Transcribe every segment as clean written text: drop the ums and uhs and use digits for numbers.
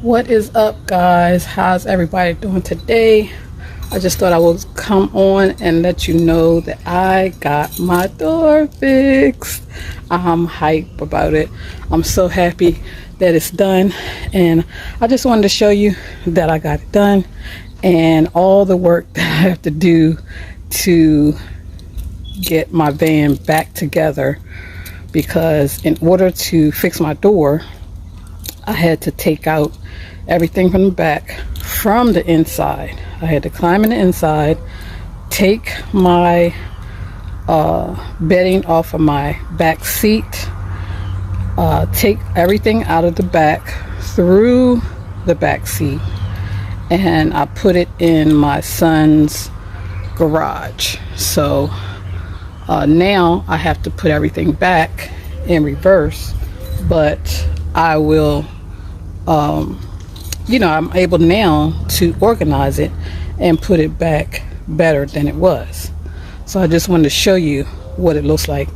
What is up, guys? How's everybody doing today? I just thought I would come on and let you know that I got my door fixed. I'm hype about it. I'm so happy that it's done, and I just wanted to show you that I got it done and all the work that I have to do to get my van back together, because in order to fix my door I had to take out everything from the back, from the inside. I had to climb in the inside, take my bedding off of my back seat, take everything out of the back through the back seat, and I put it in my son's garage. So now I have to put everything back in reverse, but I will I'm able now to organize it and put it back better than it was. So I just wanted to show you what it looks like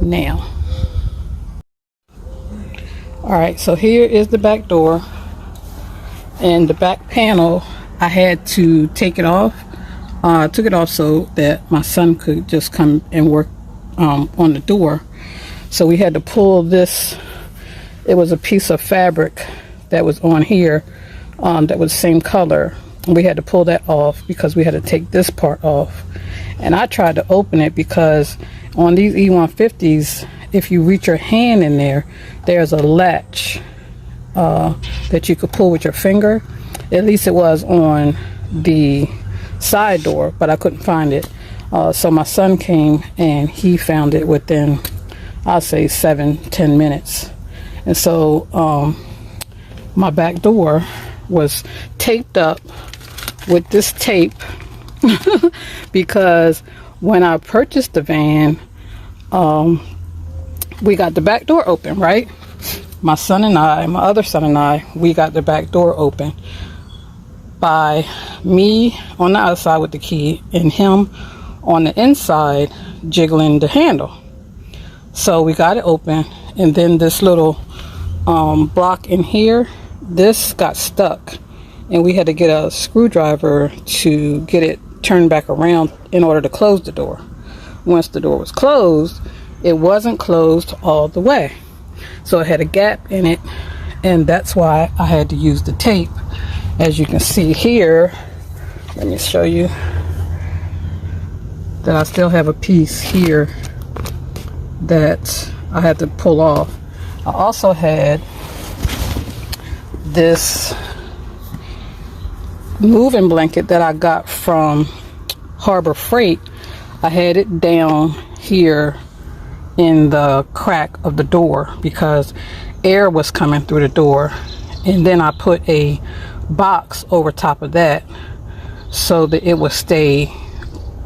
now. Alright, so here is the back door, and the back panel I had to take it off. I took it off so that my son could just come and work on the door. So we had to pull this. It was a piece of fabric that was on here that was the same color. We had to pull that off because we had to take this part off. And I tried to open it because on these E150s, if you reach your hand in there, there's a latch that you could pull with your finger. At least it was on the side door, but I couldn't find it. So my son came and he found it within, I'll say 7-10 minutes. And so my back door was taped up with this tape because when I purchased the van, we got the back door open, right? My son and I, my other son and I, we got the back door open by me on the outside with the key and him on the inside jiggling the handle. So we got it open, and then this little block in here, this got stuck, and we had to get a screwdriver to get it turned back around in order to close the door. Once the door was closed, it wasn't closed all the way, so it had a gap in it, and that's why I had to use the tape. As you can see here, let me show you that I still have a piece here that I had to pull off. I also had this moving blanket that I got from Harbor Freight. I had it down here in the crack of the door because air was coming through the door, and then I put a box over top of that so that it would stay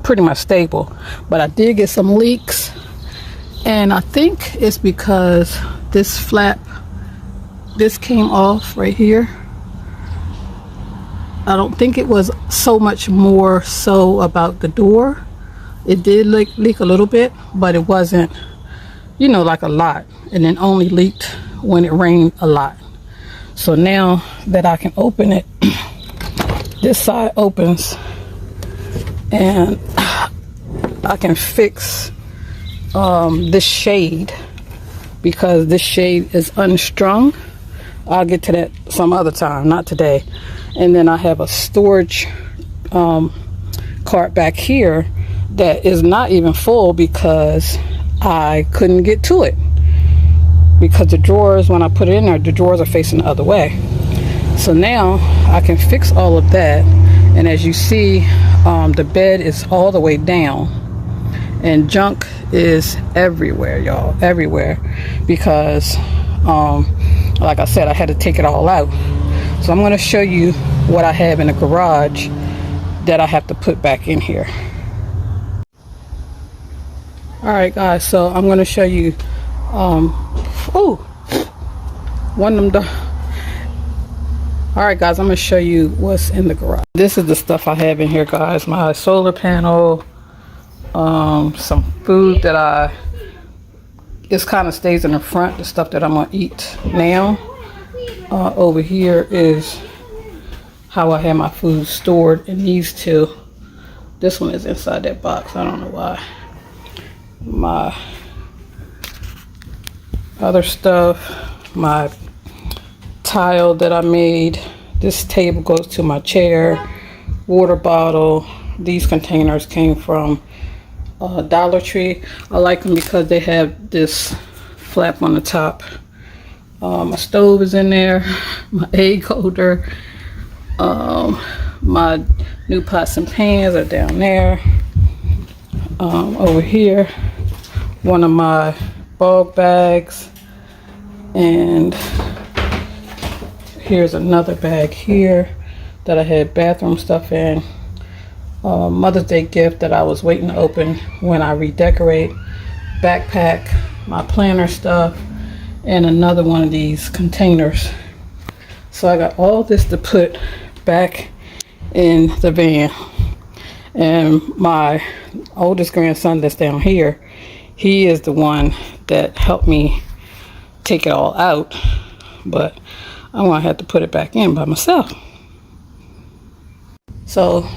pretty much stable. But I did get some leaks, and I think it's because this flap, this came off right here. I don't think it was so much more so about the door. It did leak a little bit, but it wasn't, like a lot. And then only leaked when it rained a lot. So now that I can open it, this side opens, and I can fix this shade, because this shade is unstrung. I'll get to that some other time, not today. And then I have a storage cart back here that is not even full because I couldn't get to it, because the drawers, when I put it in there, the drawers are facing the other way. So now I can fix all of that, and as you see, the bed is all the way down, and junk is everywhere, y'all, everywhere, because like I said, I had to take it all out. So I'm going to show you what I have in the garage that I have to put back in here. Alright guys, so I'm going to show you one of them. Alright guys, I'm going to show you what's in the garage. This is the stuff I have in here, guys. My solar panel, some food that it kind of stays in the front, the stuff that I'm going to eat now. Over here is how I have my food stored in these two. This one is inside that box. I don't know why. My other stuff, my tile that I made. This table goes to my chair, water bottle. These containers came from Dollar Tree. I like them because they have this flap on the top. My stove is in there, my egg holder, my new pots and pans are down there. Over here, one of my bulk bags, and here's another bag here that I had bathroom stuff in. Mother's Day gift that I was waiting to open when I redecorate. Backpack, my planner stuff, and another one of these containers. So I got all this to put back in the van. And my oldest grandson that's down here, he is the one that helped me take it all out, but I'm gonna have to put it back in by myself. So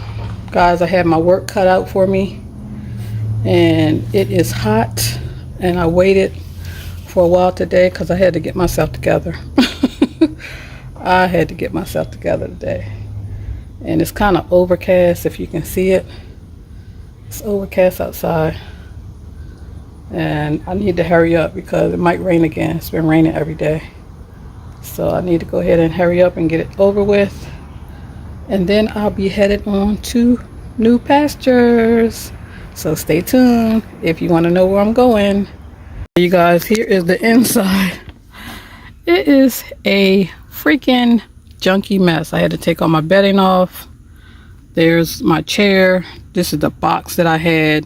guys, I had my work cut out for me, and it is hot, and I waited for a while today because I had to get myself together. I had to get myself together today. And it's kind of overcast, if you can see it. It's overcast outside. And I need to hurry up because it might rain again. It's been raining every day. So I need to go ahead and hurry up and get it over with. And then I'll be headed on to new pastures. So stay tuned if you want to know where I'm going. You guys, here is the inside. It is a freaking junky mess. I had to take all my bedding off. There's my chair. This is the box that I had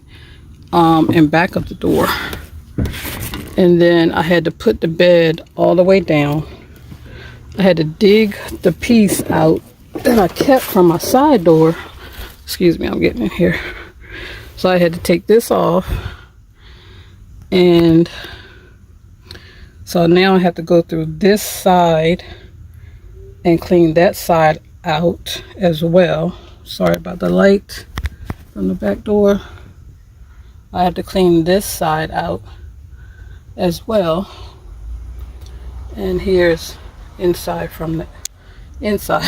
in back of the door. And then I had to put the bed all the way down. I had to dig the piece out that I kept from my side door. Excuse me, I'm getting in here. So I had to take this off. And so now I have to go through this side and clean that side out as well. Sorry about the light from the back door. I have to clean this side out as well. And here's inside from the inside.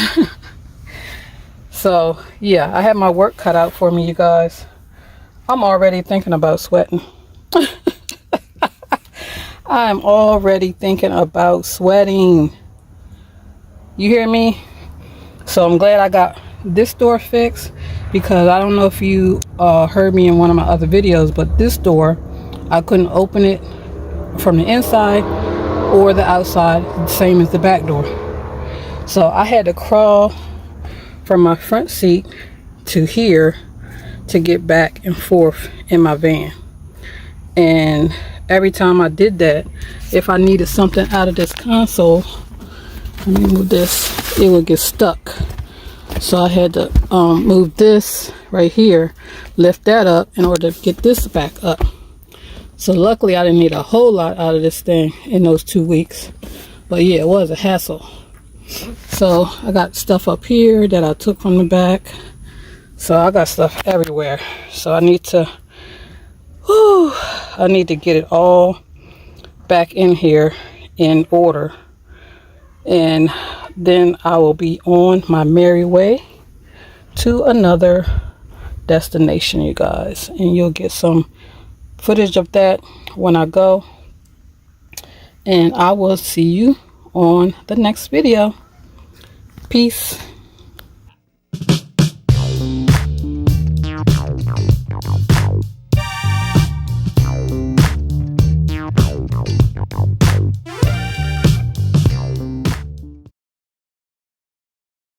So yeah, I have my work cut out for me, you guys. I'm already thinking about sweating. I'm already thinking about sweating. You hear me? So I'm glad I got this door fixed, because I don't know if you heard me in one of my other videos, but this door, I couldn't open it from the inside or the outside, the same as the back door. So I had to crawl from my front seat to here to get back and forth in my van. And every time I did that, if I needed something out of this console, let me move this, it would get stuck. So I had to move this right here, lift that up in order to get this back up. So luckily I didn't need a whole lot out of this thing in those 2 weeks. But yeah, it was a hassle. So I got stuff up here that I took from the back. So I got stuff everywhere. So I need to get it all back in here in order. And then I will be on my merry way to another destination, you guys. And you'll get some footage of that when I go. And I will see you on the next video. Peace.